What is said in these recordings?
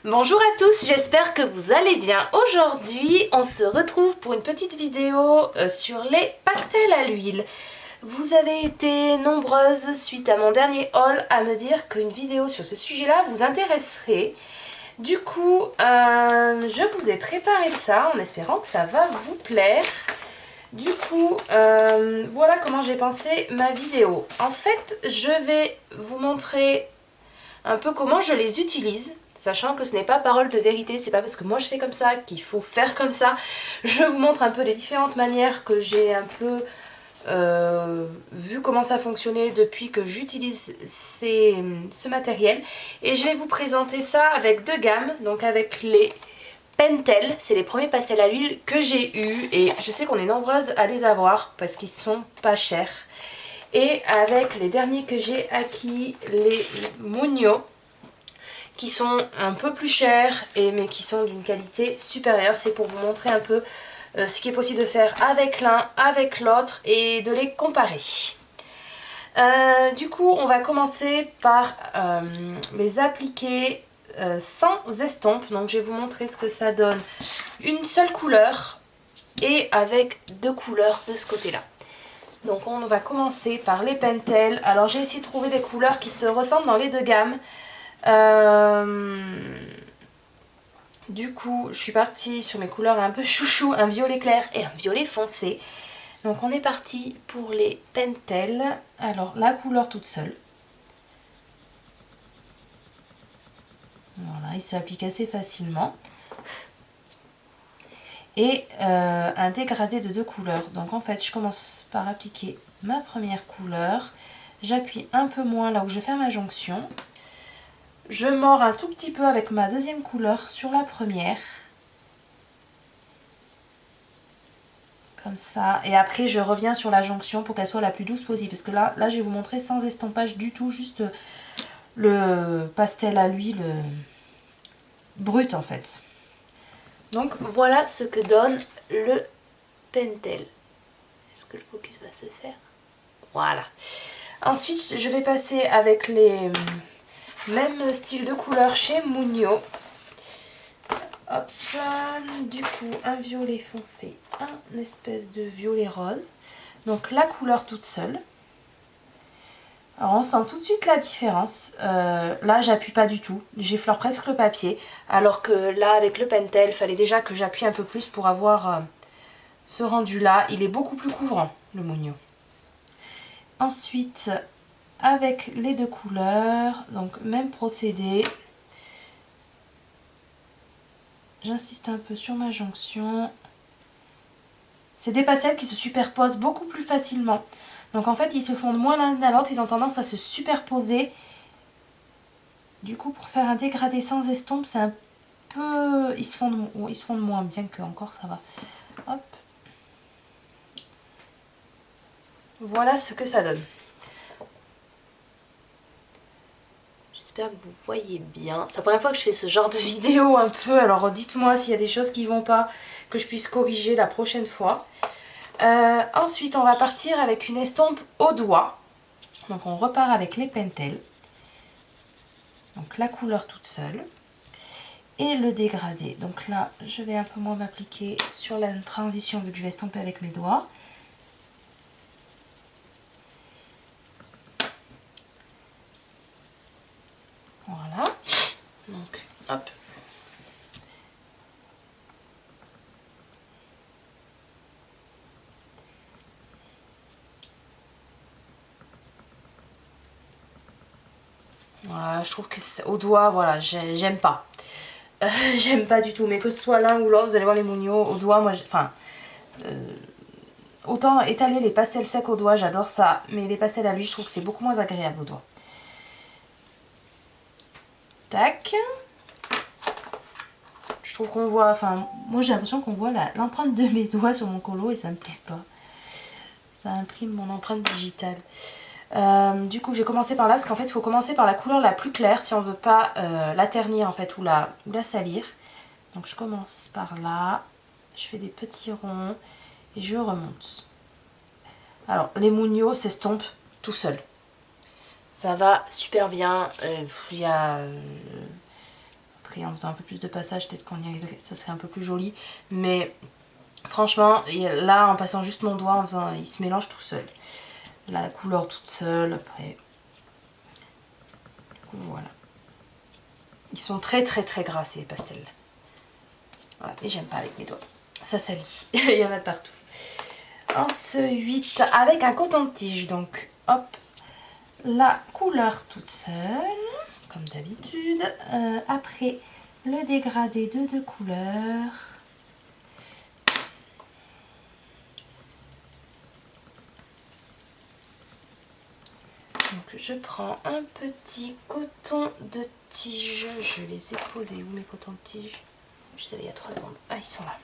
Bonjour à tous, j'espère que vous allez bien. Aujourd'hui, on se retrouve pour une petite vidéo sur les pastels à l'huile. Vous avez été nombreuses suite à mon dernier haul à me dire qu'une vidéo sur ce sujet-là vous intéresserait. Du coup, je vous ai préparé ça en espérant que ça va vous plaire. Du coup, voilà comment j'ai pensé ma vidéo. En fait, je vais vous montrer un peu comment je les utilise, sachant que ce n'est pas parole de vérité, c'est pas parce que moi je fais comme ça qu'il faut faire comme ça. Je vous montre un peu les différentes manières que j'ai un peu vu comment ça fonctionnait depuis que j'utilise ce matériel. Et je vais vous présenter ça avec deux gammes, donc avec les Pentel, c'est les premiers pastels à l'huile que j'ai eu et je sais qu'on est nombreuses à les avoir parce qu'ils sont pas chers. Et avec les derniers que j'ai acquis, les Mugno, qui sont un peu plus chers mais qui sont d'une qualité supérieure. C'est pour vous montrer un peu ce qui est possible de faire avec l'un, avec l'autre et de les comparer. Du coup, on va commencer par les appliquer sans estompe. Donc je vais vous montrer ce que ça donne. Une seule couleur et avec deux couleurs de ce côté-là. Donc on va commencer par les Pentel. Alors j'ai essayé de trouver des couleurs qui se ressemblent dans les deux gammes. Du coup, je suis partie sur mes couleurs un peu chouchou, un violet clair et un violet foncé. Donc on est parti pour les Pentel. Alors la couleur toute seule. Voilà, il s'applique assez facilement. Et un dégradé de deux couleurs. Donc en fait, je commence par appliquer ma première couleur. J'appuie un peu moins là où je fais ma jonction. Je mords un tout petit peu avec ma deuxième couleur sur la première. Comme ça. Et après, je reviens sur la jonction pour qu'elle soit la plus douce possible. Parce que là, je vais vous montrer sans estompage du tout. Juste le pastel à l'huile brut en fait. Donc voilà ce que donne le Pentel. Est-ce que le focus va se faire? Voilà. Ensuite, je vais passer avec les mêmes styles de couleurs chez Mugno. Hop, du coup, un violet foncé, un espèce de violet rose. Donc la couleur toute seule. Alors on sent tout de suite la différence. Là, j'appuie pas du tout. J'effleure presque le papier. Alors que là, avec le Pentel, il fallait déjà que j'appuie un peu plus pour avoir ce rendu-là. Il est beaucoup plus couvrant, le Mugno. Ensuite, avec les deux couleurs, donc même procédé. J'insiste un peu sur ma jonction. C'est des pastels qui se superposent beaucoup plus facilement. Donc en fait, ils se fondent moins l'un à l'autre, ils ont tendance à se superposer. Du coup, pour faire un dégradé sans estompe, c'est un peu... Ils se fondent moins, bien que encore ça va. Hop. Voilà ce que ça donne. J'espère que vous voyez bien. C'est la première fois que je fais ce genre de vidéo un peu. Alors dites-moi s'il y a des choses qui ne vont pas, que je puisse corriger la prochaine fois. Ensuite, on va partir avec une estompe au doigt. Donc on repart avec les Pentel. Donc la couleur toute seule. Et le dégradé. Donc là, je vais un peu moins m'appliquer sur la transition vu que je vais estomper avec mes doigts. Voilà. Donc, hop. Voilà, je trouve que au doigt, voilà, j'aime pas. J'aime pas du tout, mais que ce soit l'un ou l'autre, vous allez voir les Mugno au doigt, moi, enfin, autant étaler les pastels secs au doigt, j'adore ça, mais les pastels à l'huile, je trouve que c'est beaucoup moins agréable au doigt. Tac. Je trouve qu'on voit, enfin, moi j'ai l'impression qu'on voit l'empreinte de mes doigts sur mon colo et ça me plaît pas. Ça imprime mon empreinte digitale. Du coup, j'ai commencé par là parce qu'en fait, il faut commencer par la couleur la plus claire si on veut pas la ternir en fait ou la salir. Donc, je commence par là. Je fais des petits ronds et je remonte. Alors, les Mugno s'estompent tout seul. Ça va super bien. Il y a après en faisant un peu plus de passage, peut-être qu'on y arriverait, ça serait un peu plus joli. Mais franchement, là en passant juste mon doigt, en faisant, il se mélange tout seul. La couleur toute seule, après. Du coup, voilà. Ils sont très gras ces pastels. Voilà. Et j'aime pas avec mes doigts. Ça salit. Il y en a de partout. Ensuite, avec un coton-tige, donc hop, la couleur toute seule, comme d'habitude. Après, le dégradé de 2 couleurs. Donc je prends un petit coton de tige. Je les ai posés. Où mes cotons de tige? Je les avais il y a 3 secondes. Ah, ils sont là.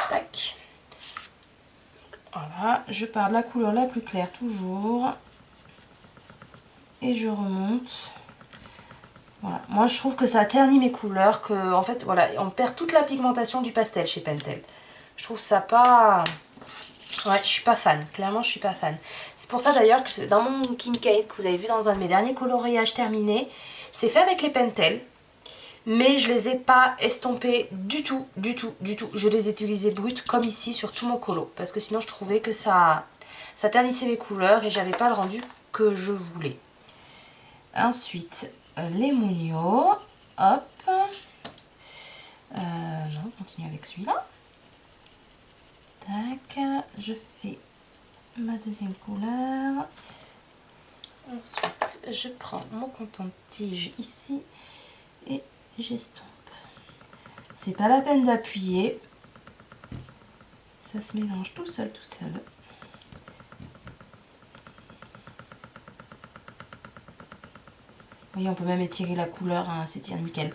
Tac. Voilà, je pars de la couleur la plus claire toujours. Et je remonte. Voilà. Moi je trouve que ça ternit mes couleurs, que en fait voilà, on perd toute la pigmentation du pastel chez Pentel. Je trouve ça pas... Ouais, je suis pas fan, clairement je suis pas fan. C'est pour ça d'ailleurs que dans mon Kincaid que vous avez vu dans un de mes derniers coloriages terminés, c'est fait avec les Pentel. Mais je les ai pas estompés du tout. Je les ai utilisés bruts comme ici sur tout mon colo. Parce que sinon je trouvais que ça ternissait mes couleurs et j'avais pas le rendu que je voulais. Ensuite, les Mugno. Hop. Non, on continue avec celui-là. Tac. Je fais ma deuxième couleur. Ensuite, je prends mon coton-tige ici et j'estompe. C'est pas la peine d'appuyer. Ça se mélange tout seul. Vous voyez, on peut même étirer la couleur, hein, c'est nickel.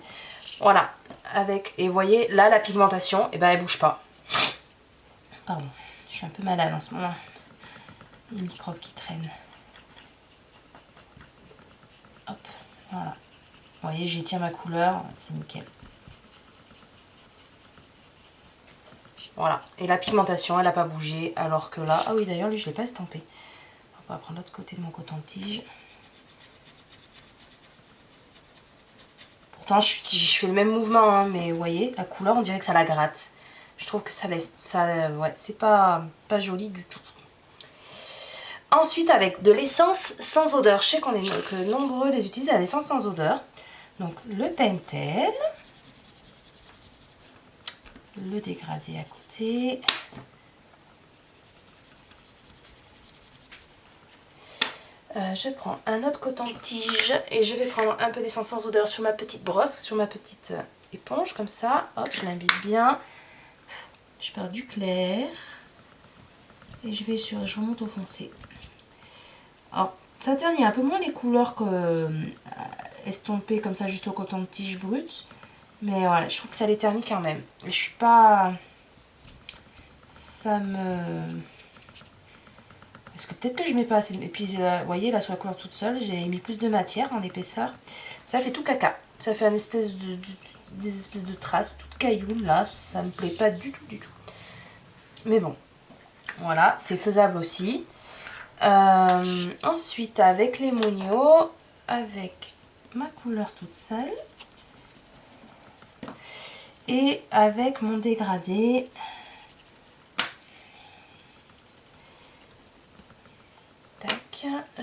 Voilà, avec, et vous voyez, là, la pigmentation, et ben, elle bouge pas. Pardon, je suis un peu malade en ce moment. Les microbes qui traînent. Hop, voilà. Vous voyez, j'étire ma couleur, c'est nickel. Voilà, et la pigmentation, elle n'a pas bougé, alors que là... Ah oui, d'ailleurs, lui, je ne l'ai pas estampé. On va prendre l'autre côté de mon coton-tige. Pourtant, je fais le même mouvement, hein, mais vous voyez, la couleur, on dirait que ça la gratte. Je trouve que ça laisse... ouais, c'est pas joli du tout. Ensuite, avec de l'essence sans odeur. Je sais que nombreux les utilisent à l'essence sans odeur. Donc, le Pentel. Le dégradé à côté. Je prends un autre coton-tige et je vais prendre un peu d'essence sans odeur sur ma petite brosse, sur ma petite éponge, comme ça. Hop, je l'imbibe bien. Je pars du clair et je remonte au foncé. Alors, ça ternit un peu moins les couleurs que estompées comme ça juste au coton-tige brut. Mais voilà, je trouve que ça les ternit quand même. Je suis pas... Ça me... Parce que peut-être que je mets pas assez... Et puis, vous voyez, là, sur la couleur toute seule, j'ai mis plus de matière en épaisseur. Ça fait tout caca. Ça fait des espèces de traces, toutes cailloux. Là, ça me plaît pas du tout. Mais bon, voilà, c'est faisable aussi. Ensuite, avec les Mugno, avec ma couleur toute seule. Et avec mon dégradé...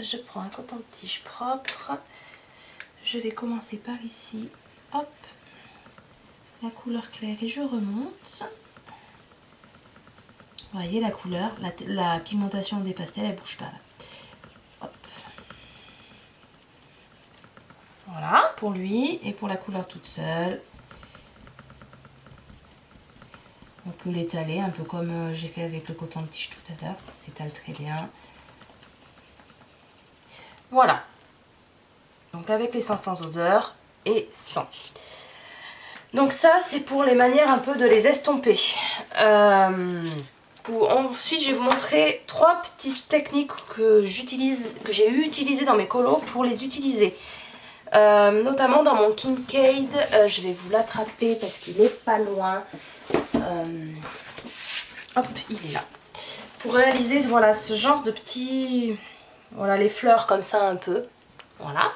Je prends un coton-tige propre. Je vais commencer par ici. Hop. La couleur claire et je remonte. Vous voyez la couleur, la pigmentation des pastels, elle bouge pas là. Hop. Voilà pour lui et pour la couleur toute seule. On peut l'étaler un peu comme j'ai fait avec le coton-tige tout à l'heure. Ça s'étale très bien. Voilà, donc avec l'essence sans odeur et sans. Donc ça c'est pour les manières un peu de les estomper. Ensuite je vais vous montrer 3 petites techniques que j'ai utilisées dans mes colos pour les utiliser. Notamment dans mon Kincaid, je vais vous l'attraper parce qu'il est pas loin. Hop, il est là. Pour réaliser voilà, ce genre de petits Voilà les fleurs comme ça un peu. Voilà.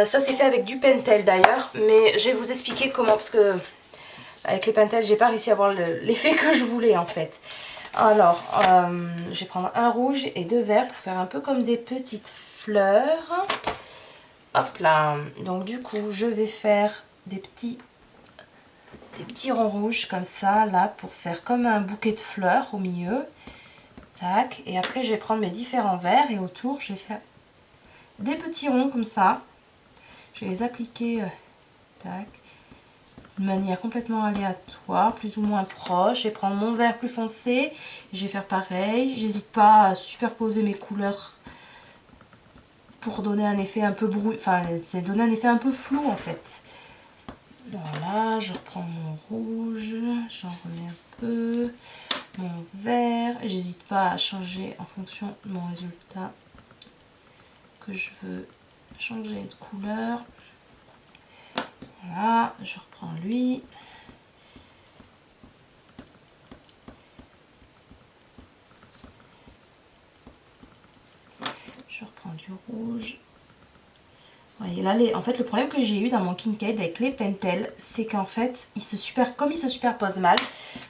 Ça c'est fait avec du Pentel d'ailleurs, mais je vais vous expliquer comment, parce que avec les Pentel j'ai pas réussi à avoir l'effet que je voulais en fait. Alors, je vais prendre un rouge et 2 verts pour faire un peu comme des petites fleurs. Hop là. Donc du coup, je vais faire des petits ronds rouges comme ça, là, pour faire comme un bouquet de fleurs au milieu. Tac. Et après, je vais prendre mes différents verres et autour, je vais faire des petits ronds comme ça. Je vais les appliquer, tac, de manière complètement aléatoire, plus ou moins proche. Je vais prendre mon vert plus foncé, je vais faire pareil. J'hésite pas à superposer mes couleurs pour donner un effet un peu brouillon, enfin c'est donner un effet un peu flou en fait. Voilà, je reprends mon rouge, j'en remets un peu, mon vert. J'hésite pas à changer en fonction de mon résultat que je veux changer de couleur. Voilà, je reprends lui. Je reprends du rouge. Voyez, là, en fait, le problème que j'ai eu dans mon Kincaid avec les Pentel, c'est qu'en fait, comme ils se superposent mal,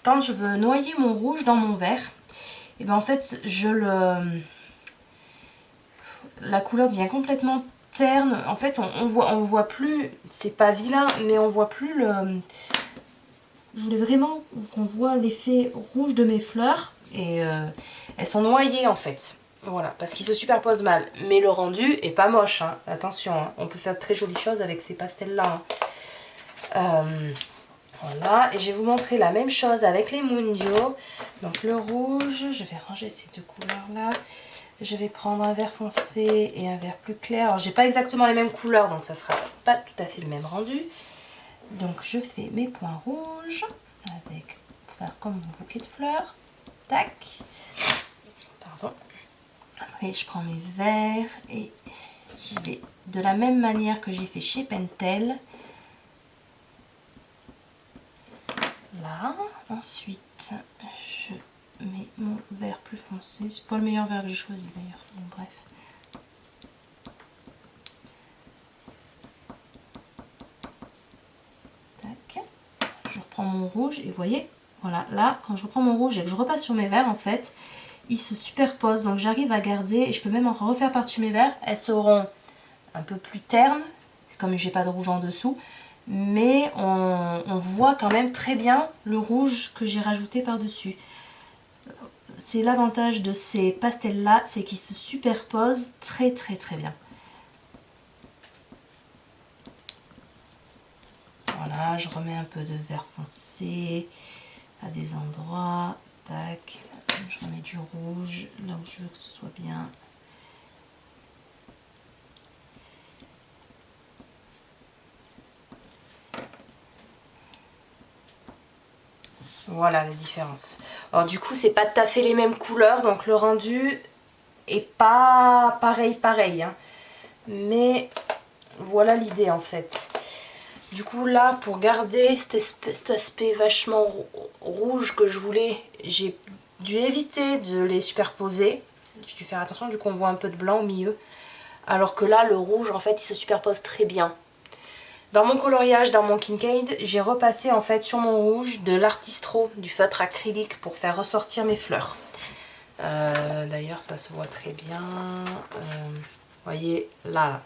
quand je veux noyer mon rouge dans mon vert, et ben en fait, la couleur devient complètement terne. En fait, on voit plus, c'est pas vilain, mais on voit plus le... Je voulais vraiment qu'on voit l'effet rouge de mes fleurs, et elles sont noyées en fait. Voilà, parce qu'ils se superposent mal. Mais le rendu est pas moche, hein. Attention, hein. On peut faire de très jolies choses avec ces pastels-là. Hein. Voilà, et je vais vous montrer la même chose avec les Mundio. Donc le rouge, je vais ranger ces deux couleurs-là. Je vais prendre un vert foncé et un vert plus clair. Alors, j'ai pas exactement les mêmes couleurs, donc ça sera pas tout à fait le même rendu. Donc je fais mes points rouges avec, pour faire comme mon bouquet de fleurs. Tac. Pardon. Après, je prends mes verres et je vais de la même manière que j'ai fait chez Pentel. Là. Ensuite, je mets mon vert plus foncé. C'est pas le meilleur vert que j'ai choisi d'ailleurs. Bon, bref. Tac. Je reprends mon rouge et vous voyez, voilà, là, quand je reprends mon rouge et que je repasse sur mes verres, en fait, ils se superposent, donc j'arrive à garder, et je peux même en refaire par-dessus mes verres. Elles seront un peu plus ternes, comme j'ai pas de rouge en dessous, mais on voit quand même très bien le rouge que j'ai rajouté par-dessus. C'est l'avantage de ces pastels là, c'est qu'ils se superposent très bien. Voilà, je remets un peu de vert foncé à des endroits, tac. Je remets du rouge là où je veux que ce soit bien. Voilà la différence. Alors du coup, c'est pas tout à fait les mêmes couleurs, donc le rendu est pas pareil. Hein. Mais voilà l'idée en fait. Du coup là, pour garder cet aspect vachement rouge que je voulais, j'ai dû éviter de les superposer. J'ai dû faire attention, du coup on voit un peu de blanc au milieu. Alors que là, le rouge, en fait, il se superpose très bien. Dans mon coloriage, dans mon Kincaid, j'ai repassé en fait sur mon rouge de l'artistro, du feutre acrylique pour faire ressortir mes fleurs. D'ailleurs, ça se voit très bien. Vous voyez, là.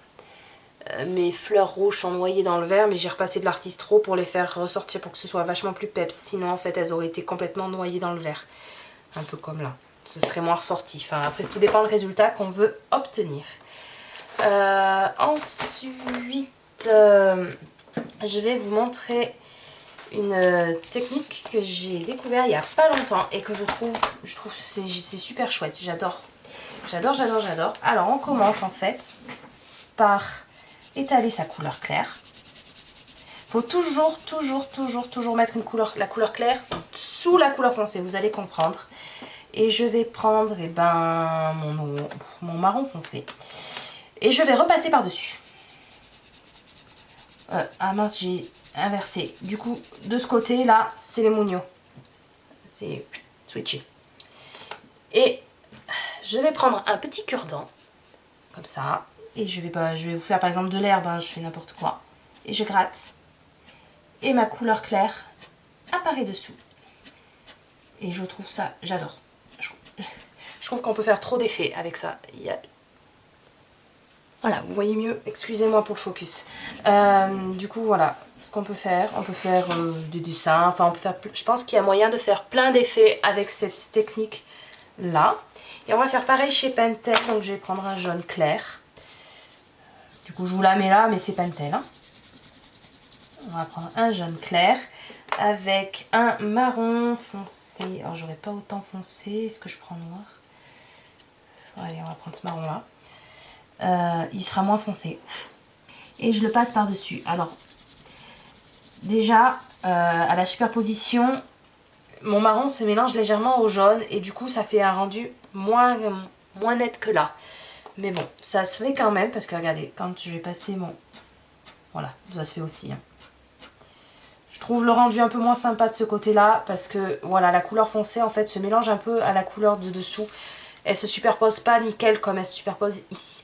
Mes fleurs rouges sont noyées dans le vert, mais j'ai repassé de l'artistro pour les faire ressortir pour que ce soit vachement plus peps. Sinon, en fait, elles auraient été complètement noyées dans le vert. Un peu comme là. Ce serait moins ressorti. Enfin, après, tout dépend du résultat qu'on veut obtenir. Ensuite, je vais vous montrer une technique que j'ai découvert il n'y a pas longtemps et que je trouve c'est super chouette. J'adore. Alors, on commence en fait par étaler sa couleur claire. Il faut toujours mettre la couleur claire sous la couleur foncée, vous allez comprendre. Et je vais prendre mon marron foncé. Et je vais repasser par-dessus. Ah mince, j'ai inversé. Du coup, de ce côté-là, c'est les Mundio. C'est switché. Et je vais prendre un petit cure-dent comme ça. Et je vais vous faire par exemple de l'herbe, hein, je fais n'importe quoi. Et je gratte. Et ma couleur claire apparaît dessous. Et je trouve ça, j'adore. Je trouve qu'on peut faire trop d'effets avec ça. Voilà, vous voyez mieux, excusez-moi pour le focus. Du coup, voilà ce qu'on peut faire. On peut faire du dessin, enfin on peut faire... Je pense qu'il y a moyen de faire plein d'effets avec cette technique-là. Et on va faire pareil chez Pentel, donc je vais prendre un jaune clair. Du coup, je vous la mets là, mais c'est Pentel. Hein. On va prendre un jaune clair avec un marron foncé. Alors, j'aurais pas autant foncé. Est-ce que je prends noir? Allez, on va prendre ce marron-là. Il sera moins foncé. Et je le passe par-dessus. Alors, déjà, à la superposition, mon marron se mélange légèrement au jaune. Et du coup, ça fait un rendu moins net que là. Mais bon, ça se fait quand même. Parce que regardez, quand je vais passer mon... Voilà, ça se fait aussi. Hein. Je trouve le rendu un peu moins sympa de ce côté-là. Parce que, voilà, la couleur foncée, en fait, se mélange un peu à la couleur de dessous. Elle se superpose pas nickel comme elle se superpose ici.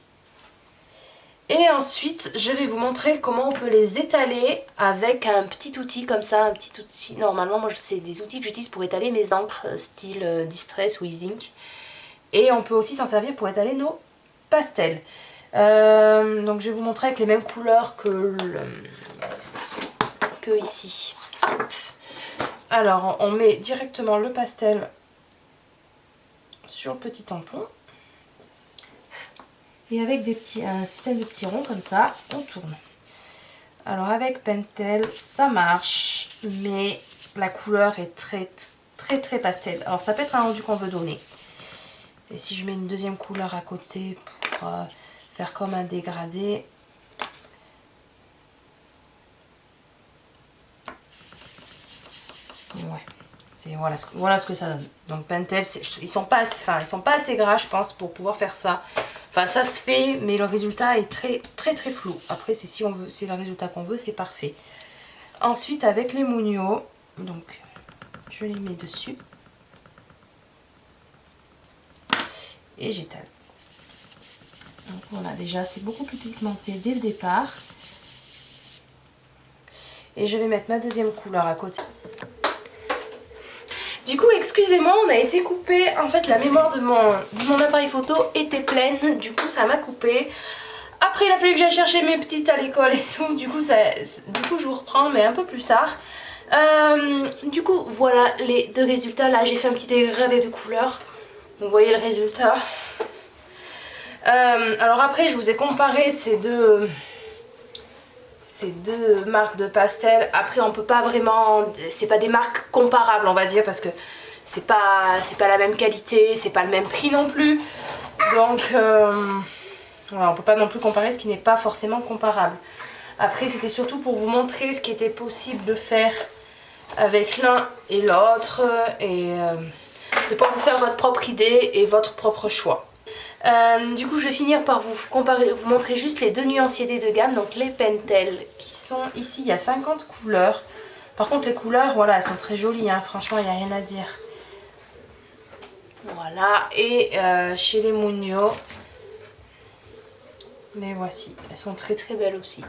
Et ensuite, je vais vous montrer comment on peut les étaler avec un petit outil comme ça, un petit outil. Normalement, moi, c'est des outils que j'utilise pour étaler mes encres, style Distress ou Easink. Et on peut aussi s'en servir pour étaler nos pastels. Donc, je vais vous montrer avec les mêmes couleurs que ici. Hop. Alors, on met directement le pastel sur le petit tampon. Et avec un système de petits ronds comme ça, on tourne. Alors avec Pentel, ça marche, mais la couleur est très pastel. Alors ça peut être un rendu qu'on veut donner. Et si je mets une deuxième couleur à côté pour faire comme un dégradé. Ouais. Voilà ce que ça donne. Donc Pentel, ils sont pas assez gras, je pense, pour pouvoir faire ça. Enfin, ça se fait, mais le résultat est très flou. Après, si le résultat qu'on veut, c'est parfait. Ensuite, avec les Mounio, donc je les mets dessus et j'étale. Donc voilà, déjà, c'est beaucoup plus pigmenté dès le départ. Et je vais mettre ma deuxième couleur à côté. Du coup, excusez-moi, on a été coupé. En fait, la mémoire de mon appareil photo était pleine. Du coup, ça m'a coupé. Après, il a fallu que j'aille chercher mes petites à l'école et tout. Du coup, je vous reprends, mais un peu plus tard. Du coup, voilà les deux résultats. Là, j'ai fait un petit dégradé de couleur. Vous voyez le résultat. Alors après, je vous ai comparé ces deux marques de pastel. Après, on peut pas vraiment... C'est pas des marques comparables, on va dire, parce que c'est pas la même qualité, c'est pas le même prix non plus. Donc, voilà, on peut pas non plus comparer ce qui n'est pas forcément comparable. Après, c'était surtout pour vous montrer ce qui était possible de faire avec l'un et l'autre. Et de pouvoir vous faire votre propre idée et votre propre choix. Du coup, je vais finir par vous montrer juste les deux nuanciers des deux gammes, donc les Pentel, qui sont ici. Il y a 50 couleurs. Par contre, les couleurs, voilà, elles sont très jolies, hein, franchement, il n'y a rien à dire. Voilà, et chez les Mounio, les voici, elles sont très belles aussi.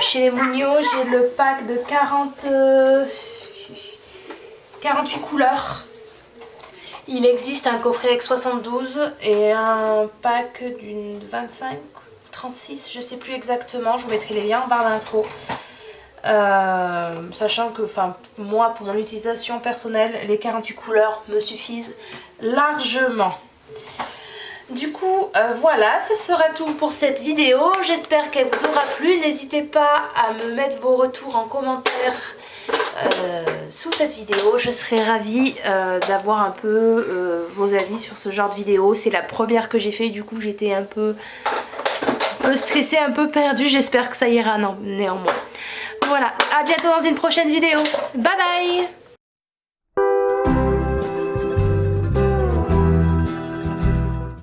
Chez les Mounio, j'ai le pack de 48 couleurs. Il existe un coffret avec 72 et un pack d'une 25, 36, je sais plus exactement. Je vous mettrai les liens en barre d'infos. Sachant que moi, pour mon utilisation personnelle, les 48 couleurs me suffisent largement. Du coup, voilà, ça sera tout pour cette vidéo. J'espère qu'elle vous aura plu. N'hésitez pas à me mettre vos retours en commentaire sous cette vidéo. Je serais ravie d'avoir un peu vos avis sur ce genre de vidéo. C'est la première que j'ai fait, du coup j'étais un peu stressée, un peu perdue. J'espère que ça ira néanmoins. Voilà, à bientôt dans une prochaine vidéo. Bye bye.